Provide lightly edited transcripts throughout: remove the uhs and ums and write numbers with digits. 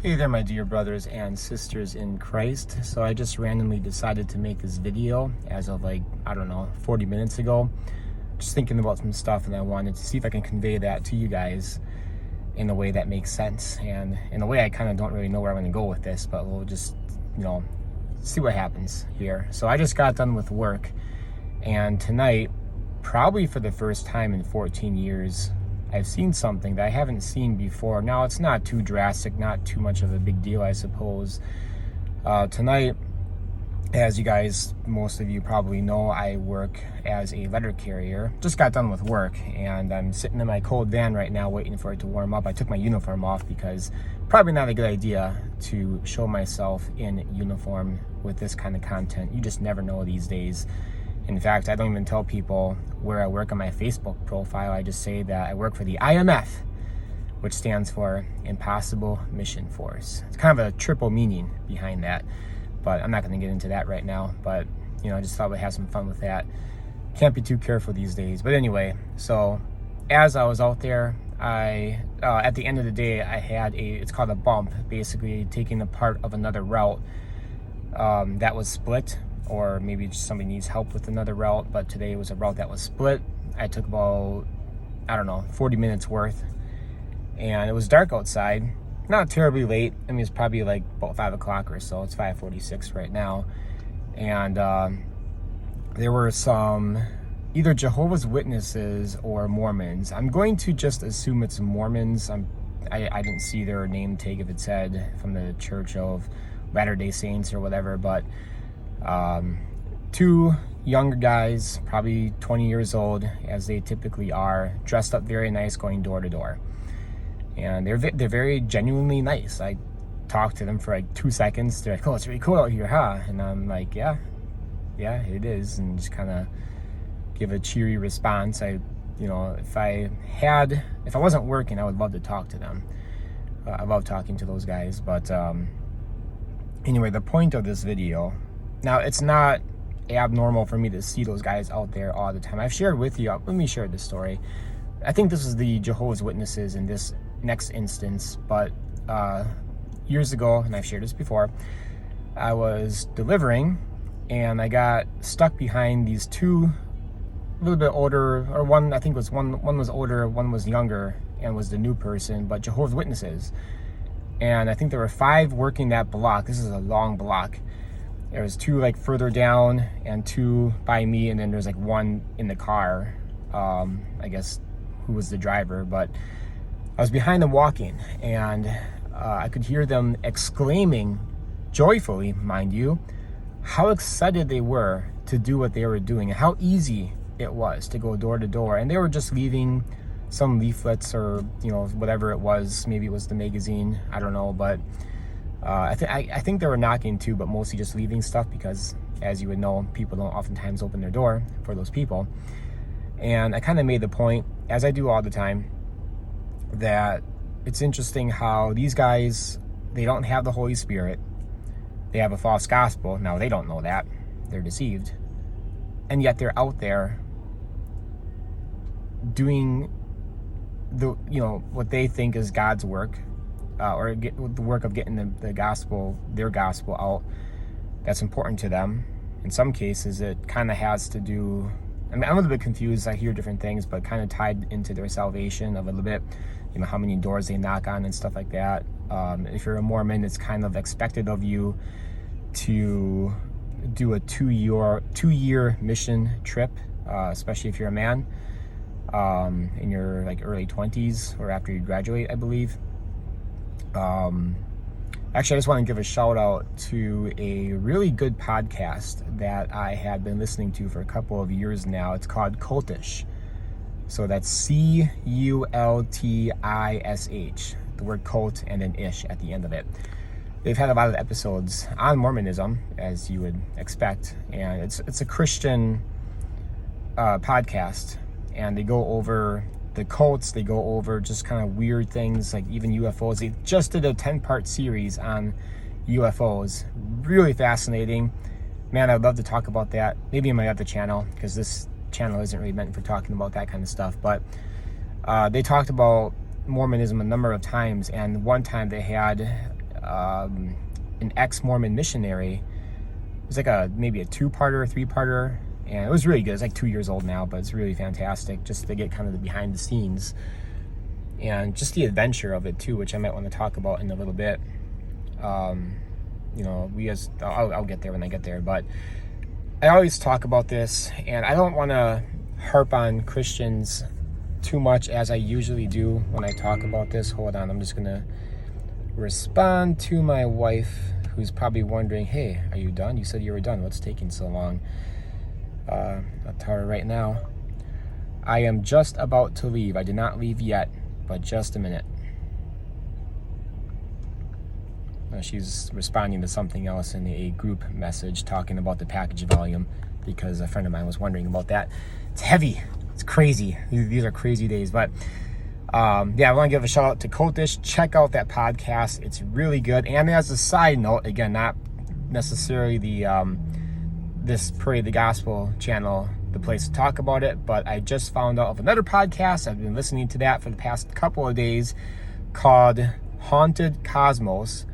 Hey there, my dear brothers and sisters in Christ. So I just randomly decided to make this video as of 40 minutes ago. Just thinking about some stuff, and I wanted to see if I can convey that to you guys in a way that makes sense. And in a way I kind of don't really know where I'm going to go with this, but we'll just, see what happens here. So I just got done with work, and tonight, probably for the first time in 14 years, I've seen something that I haven't seen before. Now, it's not too drastic, not too much of a big deal, I suppose. Tonight, as you guys, most of you probably know, I work as a letter carrier. Just got done with work, and I'm sitting in my cold van right now waiting for it to warm up. I took my uniform off because probably not a good idea to show myself in uniform with this kind of content. You just never know these days. In fact, I don't even tell people where I work on my Facebook profile. I just say that I work for the IMF, which stands for Impossible Mission Force. It's kind of a triple meaning behind that, but I'm not going to get into that right now. But, I just thought we'd have some fun with that. Can't be too careful these days. But anyway, so as I was out there, at the end of the day, I had it's called a bump, basically taking a part of another route that was split. Or maybe just somebody needs help with another route, but today was a route that was split. I took about, 40 minutes worth, and it was dark outside, not terribly late. I mean, it's probably about 5 o'clock or so. It's 5:46 right now, and there were some either Jehovah's Witnesses or Mormons. I'm going to just assume it's Mormons. I didn't see their name tag if it said from the Church of Latter-day Saints or whatever, but two younger guys, probably 20 years old, as they typically are, dressed up very nice, going door to door. And they're very genuinely nice. I talked to them for 2 seconds. They're like, "Oh, it's really cool out here, huh?" And I'm like, yeah, it is. And just kind of give a cheery response. If I wasn't working, I would love to talk to them. I love talking to those guys. But anyway, the point of this video, now, it's not abnormal for me to see those guys out there all the time. I've shared with you, let me share this story. I think this is the Jehovah's Witnesses in this next instance, but years ago, and I've shared this before, I was delivering, and I got stuck behind these two, a little bit older, or one, I think was one was older, one was younger, and was the new person, but Jehovah's Witnesses. And I think there were 5 working that block. This is a long block. There was 2 further down and 2 by me, and then there's one in the car, I guess, who was the driver. But I was behind them walking, and I could hear them exclaiming joyfully, mind you, how excited they were to do what they were doing and how easy it was to go door to door. And they were just leaving some leaflets or whatever it was. Maybe it was the magazine, I don't know, but I think they were knocking too, but mostly just leaving stuff because, as you would know, people don't oftentimes open their door for those people. And I kind of made the point, as I do all the time, that it's interesting how these guys, they don't have the Holy Spirit. They have a false gospel. Now, they don't know that. They're deceived. And yet they're out there doing what they think is God's work. Or the work of getting the gospel, their gospel out, that's important to them. In some cases, it kind of has to do, I'm a little bit confused. I hear different things, but kind of tied into their salvation a little bit, how many doors they knock on and stuff like that. If you're a Mormon, it's kind of expected of you to do a 2-year mission trip, especially if you're a man, in your early 20s or after you graduate, I believe. Actually, I just want to give a shout out to a really good podcast that I had been listening to for a couple of years now. It's called Cultish. So that's Cultish, the word cult and then ish at the end of it. They've had a lot of episodes on Mormonism, as you would expect, and it's a Christian podcast, and they go over the cults, they go over just kind of weird things, like even UFOs. They just did a 10-part series on UFOs. Really fascinating. Man, I'd love to talk about that. Maybe in my other channel, because this channel isn't really meant for talking about that kind of stuff. But they talked about Mormonism a number of times, and one time they had an ex-Mormon missionary. It was like maybe a 2-parter, 3-parter, and it was really good. It's like 2 years old now, but it's really fantastic just to get kind of the behind the scenes and just the adventure of it too, which I might want to talk about in a little bit. You know, I'll get there when I get there, but I always talk about this, and I don't want to harp on Christians too much as I usually do when I talk about this. Hold on, I'm just gonna respond to my wife, who's probably wondering, hey, are you done? You said you were done. What's taking so long? I'll tell her right now. I am just about to leave. I did not leave yet, but just a minute. She's responding to something else in a group message talking about the package volume, because a friend of mine was wondering about that. It's heavy. It's crazy. These are crazy days. But yeah, I want to give a shout out to Cultish. Check out that podcast. It's really good. And as a side note, again, not necessarily the this Parade the Gospel channel, the place to talk about it, but I just found out of another podcast. I've been listening to that for the past couple of days, called Haunted Cosmos.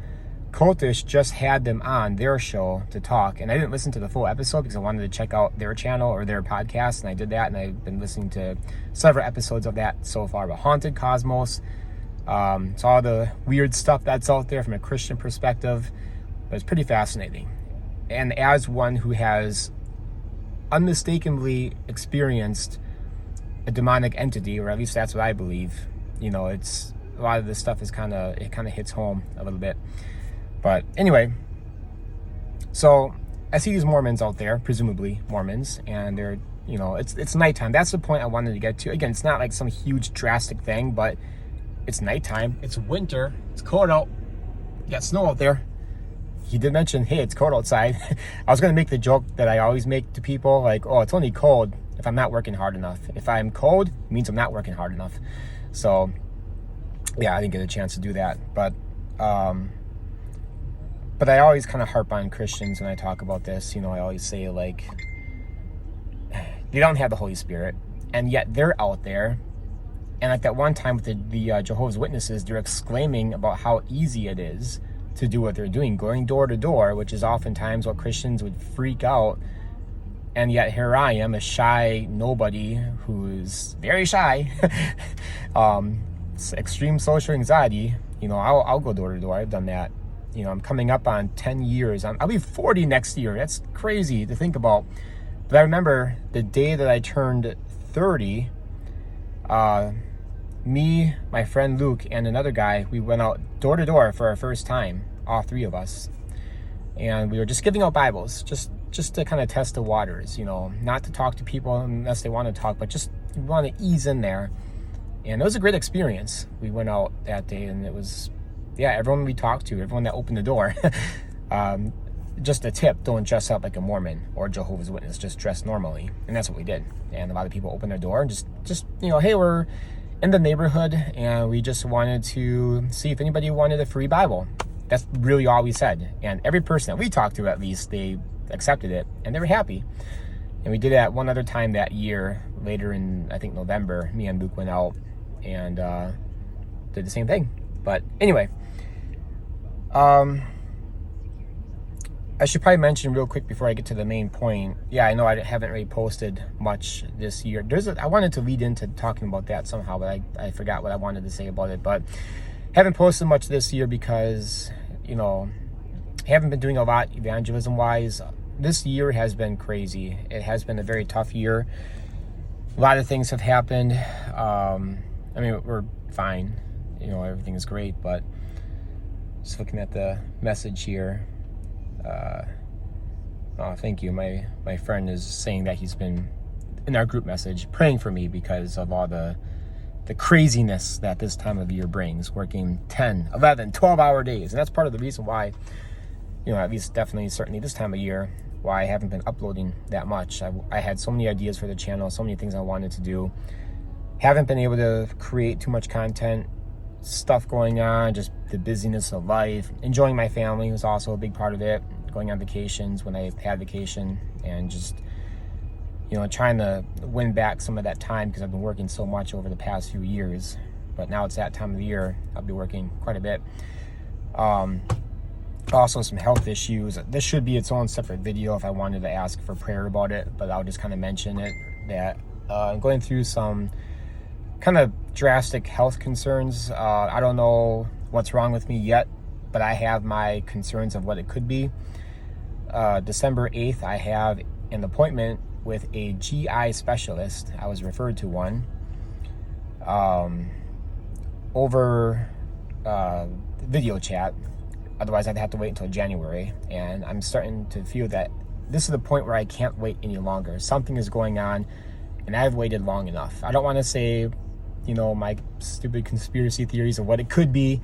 Cultish just had them on their show to talk, and I didn't listen to the full episode because I wanted to check out their channel or their podcast, and I did that, and I've been listening to several episodes of that so far. But Haunted Cosmos, it's all the weird stuff that's out there from a Christian perspective, but it's pretty fascinating. And as one who has unmistakably experienced a demonic entity, or at least that's what I believe, you know, it's a lot of this stuff is kind of hits home a little bit. But anyway, so I see these Mormons out there, presumably Mormons, and they're, you know, it's nighttime. That's the point I wanted to get to. Again, it's not like some huge drastic thing, but it's nighttime. It's winter. It's cold out. You got snow out there. He did mention, hey, it's cold outside. I was going to make the joke that I always make to people, like, oh, it's only cold if I'm not working hard enough. If I'm cold, it means I'm not working hard enough. So, yeah, I didn't get a chance to do that. But I always kind of harp on Christians when I talk about this. You know, I always say, like, they don't have the Holy Spirit, and yet they're out there. And like that one time with the Jehovah's Witnesses, they're exclaiming about how easy it is to do what they're doing, going door to door, which is oftentimes what Christians would freak out. And yet here I am, a shy nobody who's very shy, extreme social anxiety. You know, I'll go door to door. I've done that. You know, I'm coming up on 10 years. I'll be 40 next year. That's crazy to think about. But I remember the day that I turned 30, me, my friend Luke, and another guy, we went out door to door for our first time, all three of us. And we were just giving out Bibles, just to kind of test the waters, you know, not to talk to people unless they want to talk, but just want to ease in there. And it was a great experience. We went out that day, and it was, yeah, everyone we talked to, everyone that opened the door, just a tip, don't dress up like a Mormon or Jehovah's Witness, just dress normally. And that's what we did. And a lot of people opened their door and just you know, hey, we're in the neighborhood and we just wanted to see if anybody wanted a free Bible. That's really all we said. And every person that we talked to, at least, they accepted it and they were happy. And we did that one other time that year, later in, I think, November. Me and Luke went out and did the same thing. But anyway, I should probably mention real quick before I get to the main point. Yeah, I know I haven't really posted much this year. I wanted to lead into talking about that somehow, but I forgot what I wanted to say about it. But haven't posted much this year because, you know, I haven't been doing a lot evangelism-wise. This year has been crazy. It has been a very tough year. A lot of things have happened. I mean, we're fine. You know, everything is great, but just looking at the message here. Oh, thank you. My friend is saying that he's been in our group message praying for me because of all the craziness that this time of year brings, working 10, 11, 12-hour days. And that's part of the reason why, you know, at least definitely, certainly this time of year, why I haven't been uploading that much. I had so many ideas for the channel, so many things I wanted to do. Haven't been able to create too much content, stuff going on, just the busyness of life. Enjoying my family was also a big part of it. Going on vacations when I had vacation, and just, you know, trying to win back some of that time because I've been working so much over the past few years. But now it's that time of the year, I'll be working quite a bit. Also some health issues. This should be its own separate video if I wanted to ask for prayer about it, but I'll just kind of mention it, that I'm going through some kind of drastic health concerns. I don't know what's wrong with me yet, but I have my concerns of what it could be. December 8th, I have an appointment with a GI specialist. I was referred to one over video chat. Otherwise, I'd have to wait until January. And I'm starting to feel that this is the point where I can't wait any longer. Something is going on, and I've waited long enough. I don't want to say, my stupid conspiracy theories of what it could be,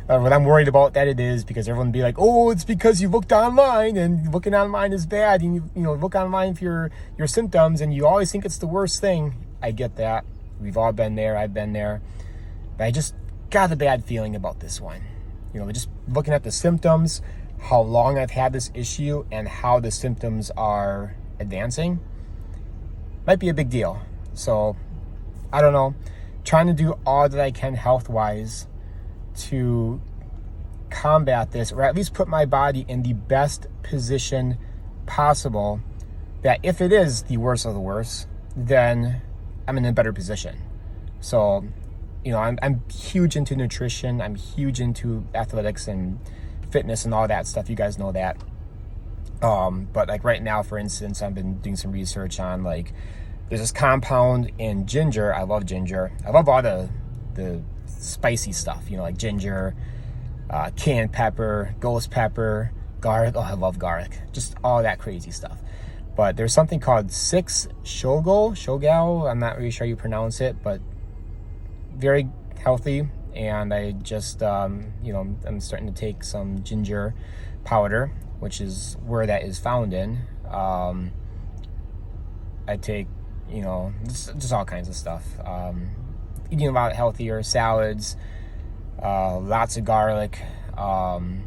what I'm worried about that it is, because everyone would be like, oh, it's because you looked online, and looking online is bad, and you look online for your symptoms, and you always think it's the worst thing. I get that. We've all been there. I've been there. But I just got a bad feeling about this one. Just looking at the symptoms, how long I've had this issue, and how the symptoms are advancing, might be a big deal. So, I don't know. Trying to do all that I can health-wise to combat this, or at least put my body in the best position possible, that if it is the worst of the worst, then I'm in a better position. So, I'm huge into nutrition. I'm huge into athletics and fitness and all that stuff. You guys know that. But like right now, for instance, I've been doing some research on, like, there's this compound in ginger. I love ginger. I love all the spicy stuff, like ginger, cayenne pepper, ghost pepper, garlic. Oh, I love garlic. Just all that crazy stuff. But there's something called 6-Shogal. I'm not really sure how you pronounce it, but very healthy. And I just, I'm starting to take some ginger powder, which is where that is found in. I take, just all kinds of stuff. Eating a lot healthier, salads, lots of garlic. I'm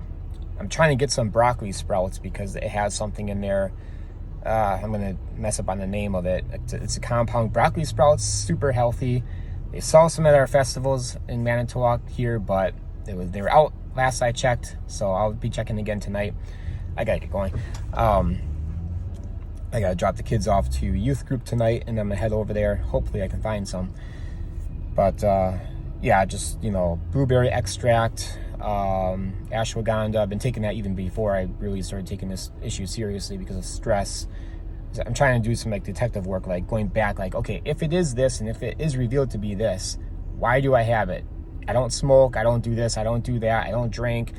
trying to get some broccoli sprouts because it has something in there. I'm going to mess up on the name of it. It's a compound. Broccoli sprouts, super healthy. They sell some at our festivals in Manitowoc here, but they were out last I checked, so I'll be checking again tonight. I gotta get going. I gotta drop the kids off to youth group tonight, and I'm gonna head over there. Hopefully I can find some. But just blueberry extract, ashwagandha. I've been taking that even before I really started taking this issue seriously because of stress. I'm trying to do some detective work, like going back, like, okay, if it is this and if it is revealed to be this, why do I have it? I don't smoke, I don't do this, I don't do that, I don't drink.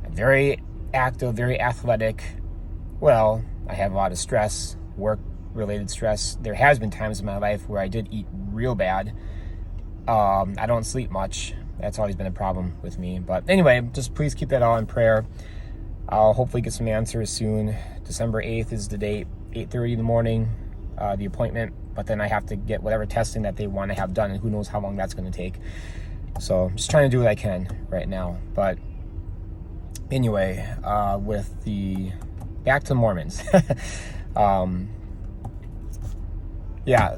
I'm very active, very athletic. Well, I have a lot of stress, work-related stress. There has been times in my life where I did eat real bad. I don't sleep much. That's always been a problem with me. But anyway, just please keep that all in prayer. I'll hopefully get some answers soon. December 8th is the date, 8:30 in the morning, the appointment. But then I have to get whatever testing that they want to have done, and who knows how long that's going to take. So I'm just trying to do what I can right now. But anyway, back to Mormons.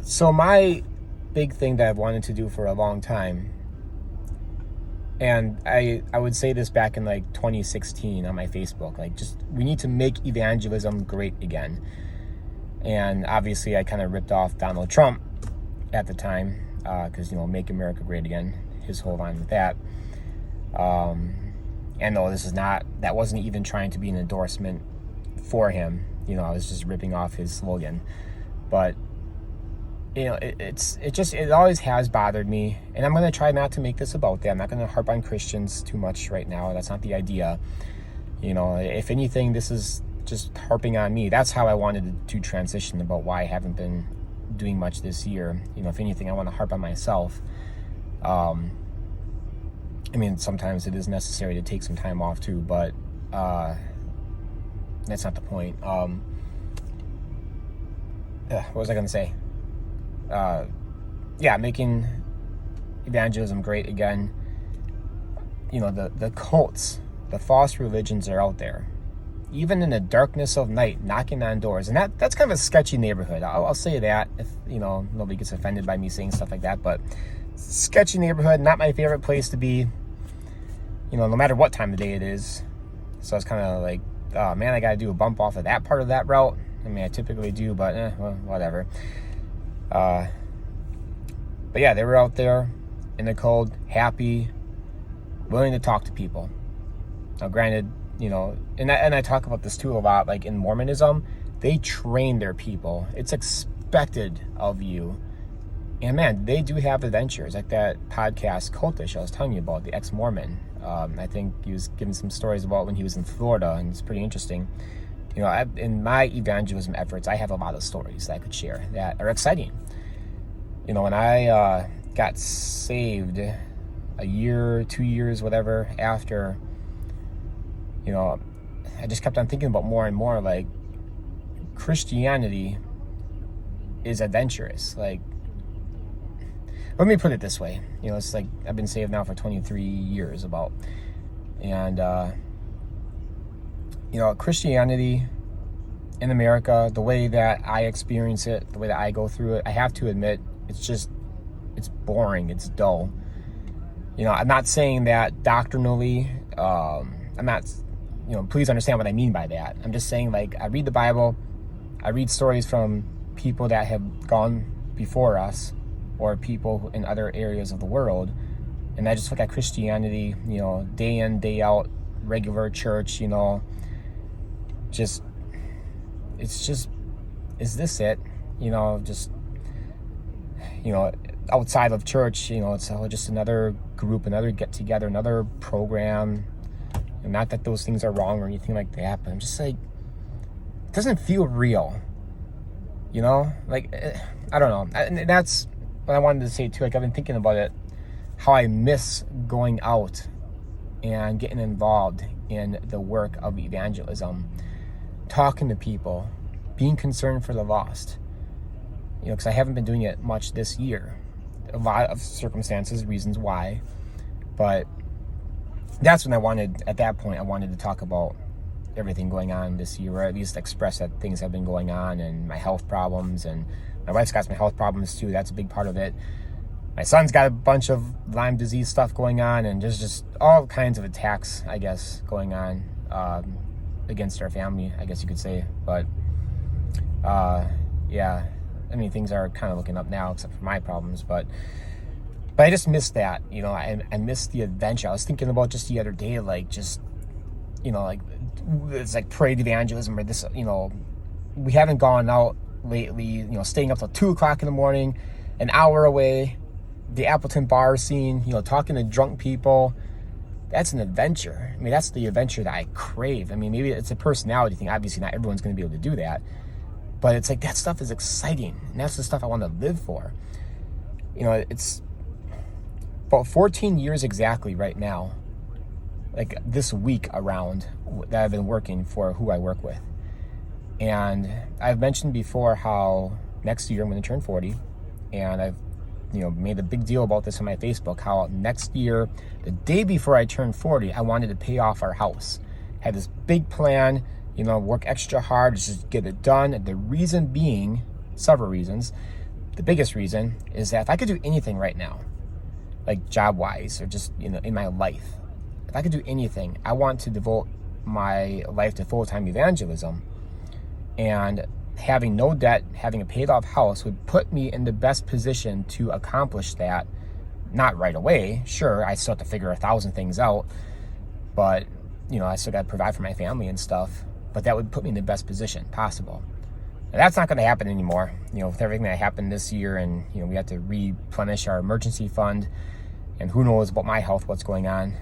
So my big thing that I've wanted to do for a long time, and I would say this back in 2016 on my Facebook, we need to make evangelism great again. And obviously I kind of ripped off Donald Trump at the time, because make America great again, his whole line with that. And no, that wasn't even trying to be an endorsement for him. I was just ripping off his slogan. But it always has bothered me, and I'm going to try not to make this about that. I'm not going to harp on Christians too much right now. That's not the idea. If anything, this is just harping on me. That's how I wanted to transition about why I haven't been doing much this year. If anything, I want to harp on myself. Sometimes it is necessary to take some time off too, but that's not the point. What was I going to say? Making evangelism great again. The cults, the false religions are out there, even in the darkness of night, knocking on doors. And that's kind of a sketchy neighborhood. I'll say that, if nobody gets offended by me saying stuff like that. But sketchy neighborhood, not my favorite place to be, no matter what time of day it is. So I was kind of like, oh man, I got to do a bump off of that part of that route. I mean, I typically do, but well, whatever. But yeah, they were out there in the cold, happy, willing to talk to people. Now, granted, you know, and I talk about this too a lot, like in Mormonism, they train their people. It's expected of you. And man, they do have adventures, like that podcast Cultish I was telling you about, the ex-Mormon. I think he was giving some stories about when he was in Florida, and it's pretty interesting. You know, in my evangelism efforts, I have a lot of stories that I could share that are exciting. You know, when I got saved a year, 2 years, whatever, after, you know, I just kept on thinking about more and more, like, Christianity is adventurous. Like, let me put it this way. You know, it's like I've been saved now for 23 years about. And, you know, Christianity in America, the way that I experience it, the way that I go through it, I have to admit, it's boring. It's dull. You know, I'm not saying that doctrinally. I'm not, you know, please understand what I mean by that. I'm just saying, like, I read the Bible. I read stories from people that have gone before us, or people in other areas of the world, and I just look at Christianity, you know, day in, day out, regular church, you know, is this it? You know, just, you know, outside of church, you know, it's just another group, another get-together, another program. And not that those things are wrong or anything like that, but I'm just like, it doesn't feel real, you know? Like, I don't know. And that's what I wanted to say too. Like, I've been thinking about it, how I miss going out and getting involved in the work of evangelism, talking to people, being concerned for the lost. You know, because I haven't been doing it much this year. A lot of circumstances, reasons why. But that's when at that point, I wanted to talk about everything going on this year, or at least express that things have been going on, and my health problems, and my wife's got some health problems too. That's a big part of it. My son's got a bunch of Lyme disease stuff going on, and there's just all kinds of attacks, I guess, going on against our family, I guess you could say. But yeah, I mean, things are kind of looking up now, except for my problems. But I just missed that, you know. I missed the adventure. I was thinking about just the other day, like, just, you know, like, it's like parade evangelism, or this, you know, we haven't gone out lately, you know, staying up till 2 o'clock in the morning, an hour away, the Appleton bar scene, you know, talking to drunk people. That's an adventure. I mean, that's the adventure that I crave. I mean, maybe it's a personality thing. Obviously, not everyone's going to be able to do that. But it's like, that stuff is exciting. And that's the stuff I want to live for. You know, it's about 14 years exactly right now, like this week around, that I've been working for who I work with. And I've mentioned before how next year I'm going to turn 40. And I've, you know, made a big deal about this on my Facebook, how next year, the day before I turned 40, I wanted to pay off our house. Had this big plan, you know, work extra hard to just get it done. The reason being, several reasons. The biggest reason is that if I could do anything right now, like job-wise, or just, you know, in my life, if I could do anything, I want to devote my life to full-time evangelism. And having no debt, having a paid-off house would put me in the best position to accomplish that. Not right away. Sure, I still have to figure 1,000 things out, but, you know, I still got to provide for my family and stuff. But that would put me in the best position possible. Now, that's not going to happen anymore. You know, with everything that happened this year, and, you know, we have to replenish our emergency fund, and who knows about my health, what's going on.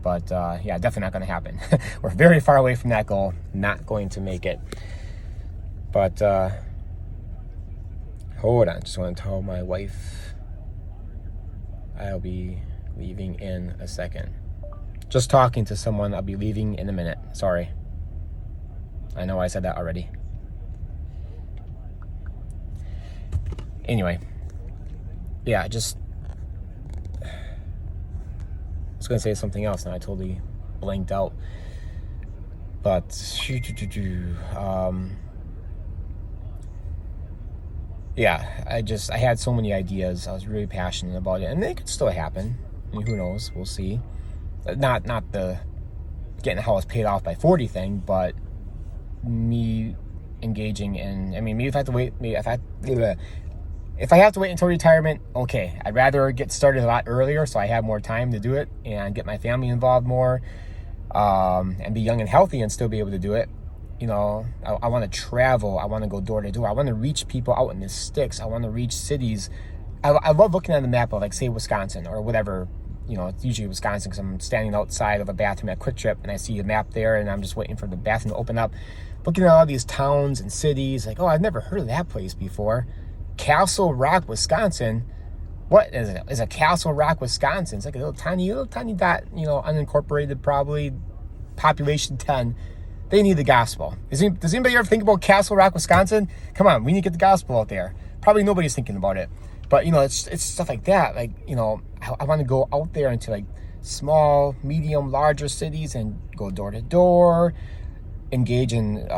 But yeah, definitely not going to happen. We're very far away from that goal. Not going to make it. But hold on, just want to tell my wife I'll be leaving in a second. Just talking to someone. I'll be leaving in a minute. Sorry. I know I said that already. Anyway, yeah, I was going to say something else and I totally blanked out. But yeah, I had so many ideas. I was really passionate about it, and it could still happen. I mean, who knows? We'll see. Not the getting the house paid off by 40 thing, but me engaging in, I mean, maybe if I have to wait, if I have to wait until retirement, okay. I'd rather get started a lot earlier so I have more time to do it and get my family involved more, and be young and healthy and still be able to do it. You know, I want to travel. I want to go door to door. I want to reach people out in the sticks. I want to reach cities. I love looking at the map of, like, say, Wisconsin or whatever. You know, it's usually Wisconsin because I'm standing outside of a bathroom at Quick Trip and I see a map there and I'm just waiting for the bathroom to open up. Looking at all these towns and cities, like, oh, I've never heard of that place before. Castle Rock, Wisconsin. What is it? It's a Castle Rock, Wisconsin. It's like a little tiny dot, you know, unincorporated, probably population 10. They need the gospel. Does anybody ever think about Castle Rock, Wisconsin? Come on, we need to get the gospel out there. Probably nobody's thinking about it. But, you know, it's stuff like that. Like, you know, I want to go out there into, like, small, medium, larger cities and go door to door, engage in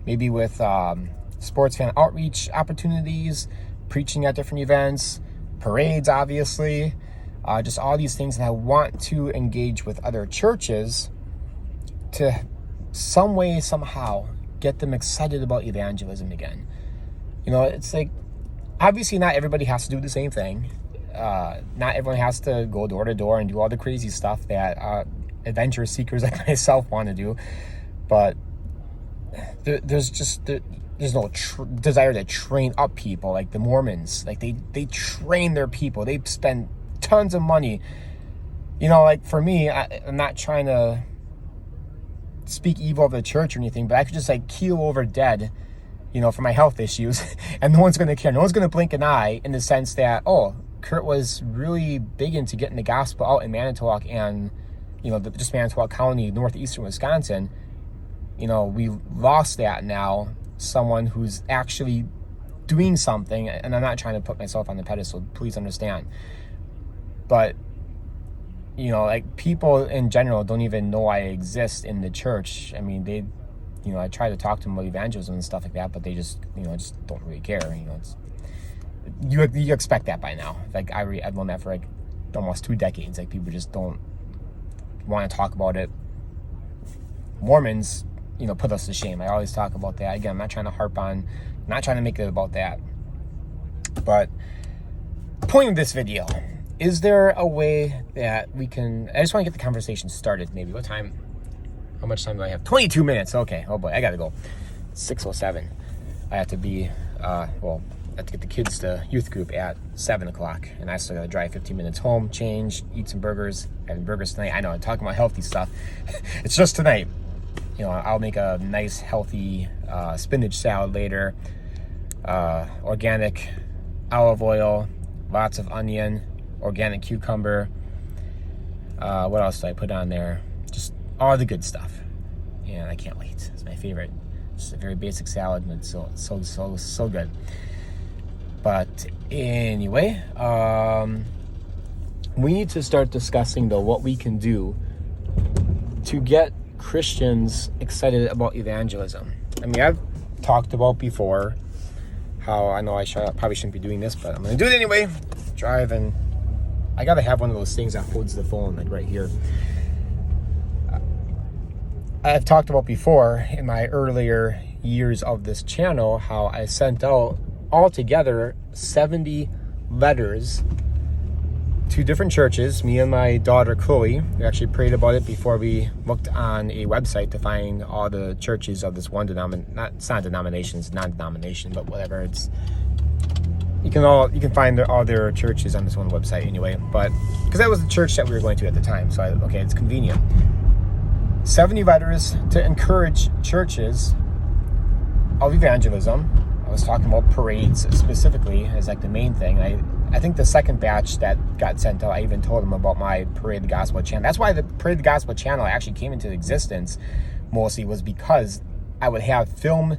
maybe with sports fan outreach opportunities, preaching at different events, parades, obviously, just all these things. And I want to engage with other churches to some way, somehow, get them excited about evangelism again. You know, it's like, obviously not everybody has to do the same thing. Not everyone has to go door to door and do all the crazy stuff that adventure seekers like myself want to do. But there's no desire to train up people like the Mormons. Like, they train their people. They spend tons of money. You know, like, for me, I'm not trying to speak evil of the church or anything, but I could just, like, keel over dead, you know, for my health issues, and no one's going to care. No one's going to blink an eye, in the sense that, oh, Kurt was really big into getting the gospel out in Manitowoc and, you know, just Manitowoc County, northeastern Wisconsin. You know, we lost that now. Someone who's actually doing something, and I'm not trying to put myself on the pedestal, please understand. But, you know, like, people in general don't even know I exist in the church. I mean, they, you know, I try to talk to them about evangelism and stuff like that, but they just, you know, just don't really care. You know, it's, you expect that by now. Like, I've known that for, like, almost 2 decades. Like, people just don't want to talk about it. Mormons, you know, put us to shame. I always talk about that. Again, I'm not trying to I'm not trying to make it about that. But point of this video, is there a way that we can, I just want to get the conversation started. Maybe what time, how much time do I have? 22 minutes. Okay. Oh boy, I gotta go. 6:07. I have to be, I have to get the kids to youth group at 7 o'clock, and I still gotta drive 15 minutes home, change, eat some burgers. Having burgers tonight. I know I'm talking about healthy stuff. It's just tonight. You know, I'll make a nice, healthy spinach salad later. Organic olive oil, lots of onion, organic cucumber. What else did I put on there? Just all the good stuff. And I can't wait. It's my favorite. It's a very basic salad, and it's so good. But anyway, we need to start discussing, though, what we can do to get Christians excited about evangelism. I mean, I've talked about before how I know probably shouldn't be doing this, but I'm going to do it anyway. Drive, and I got to have one of those things that holds the phone, like right here. I've talked about before in my earlier years of this channel how I sent out altogether 70 letters to different churches. Me and my daughter Chloe, we actually prayed about it before we looked on a website to find all the churches of this one denomination. It's not a denomination, it's non-denomination, but whatever. It's you can find all their churches on this one website anyway. But because that was the church that we were going to at the time, so okay, it's convenient. 70 letters to encourage churches of evangelism. I was talking about parades specifically as like the main thing. I think the second batch that got sent out, I even told them about my Parade the Gospel channel. That's why the Parade the Gospel channel actually came into existence, mostly was because I would have film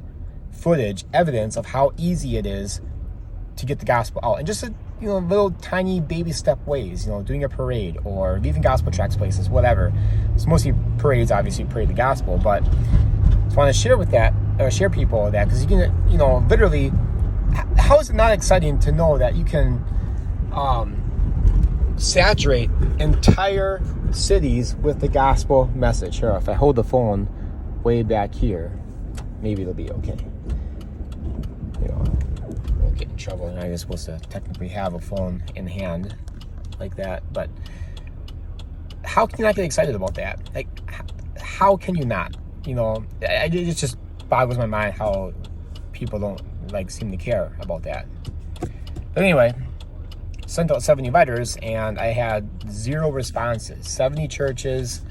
footage, evidence of how easy it is to get the gospel out. And just little tiny baby step ways, doing a parade or leaving gospel tracts places, whatever. It's mostly parades, obviously, Parade the Gospel, but I just want to share people that, because you can, literally, how is it not exciting to know that you can saturate entire cities with the gospel message. Here, if I hold the phone way back here, maybe it'll be okay. You know, I won't get in trouble. And I'm supposed to technically have a phone in hand like that, but how can you not get excited about that? Like, how can you not? You know, it just boggles my mind how people don't seem to care about that. But anyway, sent out 70 letters and I had 0 responses. 70 churches,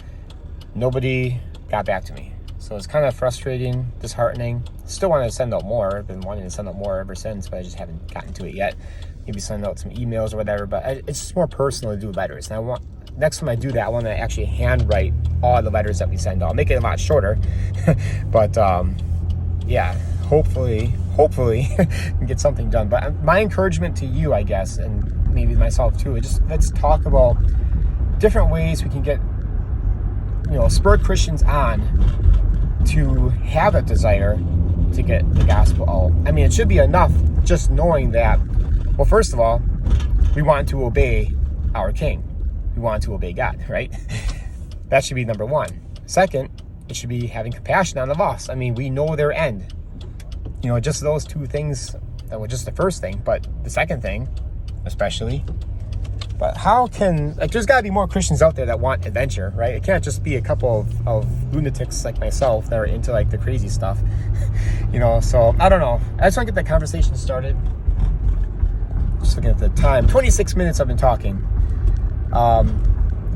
nobody got back to me. So it's kind of frustrating, disheartening. Still wanted to send out more. I've been wanting to send out more ever since, but I just haven't gotten to it yet. Maybe send out some emails or whatever, but it's just more personal to do letters. And next time I do that, I want to actually handwrite all the letters that we send out. I'll make it a lot shorter, but yeah, hopefully get something done. But my encouragement to you, I guess, and maybe myself too, is just let's talk about different ways we can get, spur Christians on to have a desire to get the gospel out. I mean, it should be enough just knowing that, well, first of all, we want to obey our King. We want to obey God, right? That should be number one. Second, it should be having compassion on the lost. I mean, we know their end. Just those 2 things, that was just the first thing, but the second thing, especially. But how can, there's got to be more Christians out there that want adventure, right? It can't just be a couple of lunatics like myself that are into the crazy stuff, so I don't know. I just want to get that conversation started. Just looking at the time, 26 minutes I've been talking.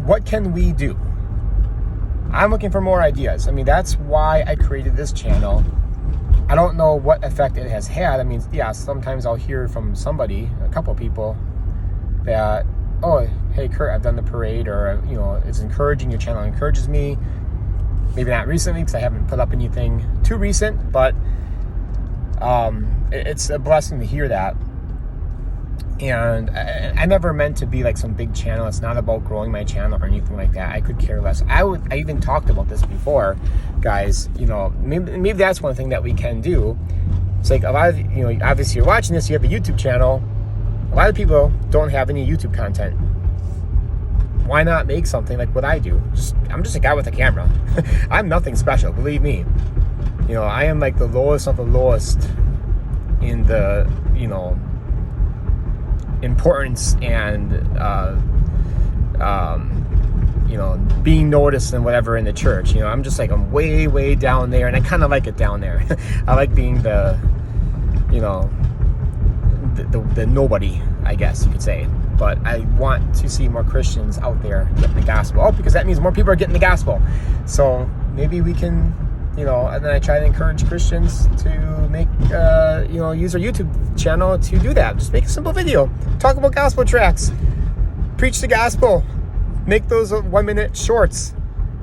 What can we do? I'm looking for more ideas. I mean, that's why I created this channel. I don't know what effect it has had. I mean, yeah, sometimes I'll hear from somebody, a couple people, that, oh, hey, Kurt, I've done the parade, or, it's encouraging. Your channel encourages me. Maybe not recently, because I haven't put up anything too recent, but it's a blessing to hear that. And I never meant to be some big channel. It's not about growing my channel or anything like that. I could care less. I even talked about this before, guys. Maybe that's one thing that we can do. It's a lot of, obviously you're watching this, you have a YouTube channel. A lot of people don't have any YouTube content. Why not make something like what I do? I'm just a guy with a camera. I'm nothing special, believe me. I am the lowest of the lowest in the, importance and being noticed and whatever in the church. I'm just I'm way down there, and I kind of like it down there. I like being the nobody, I guess you could say. But I want to see more Christians out there getting the gospel, because that means more people are getting the gospel. So maybe we can, and then I try to encourage Christians to make, use our YouTube channel to do that. Just make a simple video. Talk about gospel tracts. Preach the gospel. Make those 1-minute shorts.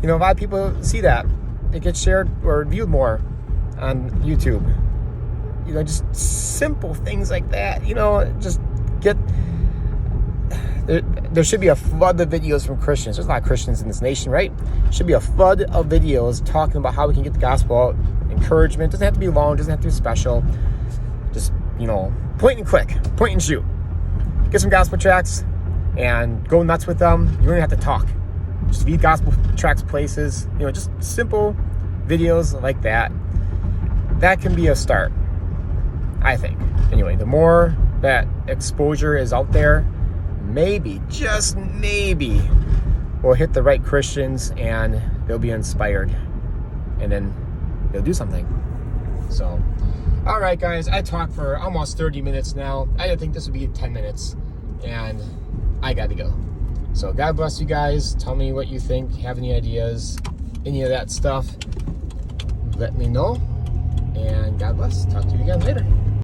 A lot of people see that. It gets shared or viewed more on YouTube. Just simple things like that. Just get... There should be a flood of videos from Christians. There's a lot of Christians in this nation, right? There should be a flood of videos talking about how we can get the gospel out. Encouragement. Doesn't have to be long. Doesn't have to be special. Just, point and click. Point and shoot. Get some gospel tracts and go nuts with them. You don't even have to talk. Just feed gospel tracts places. Just simple videos like that. That can be a start, I think. Anyway, the more that exposure is out there, maybe, just maybe, we'll hit the right Christians and they'll be inspired, and then they'll do something. So, all right, guys, I talked for almost 30 minutes now. I didn't think this would be 10 minutes, and I got to go. So God bless you guys. Tell me what you think. Have any ideas, any of that stuff, let me know. And God bless. Talk to you again later.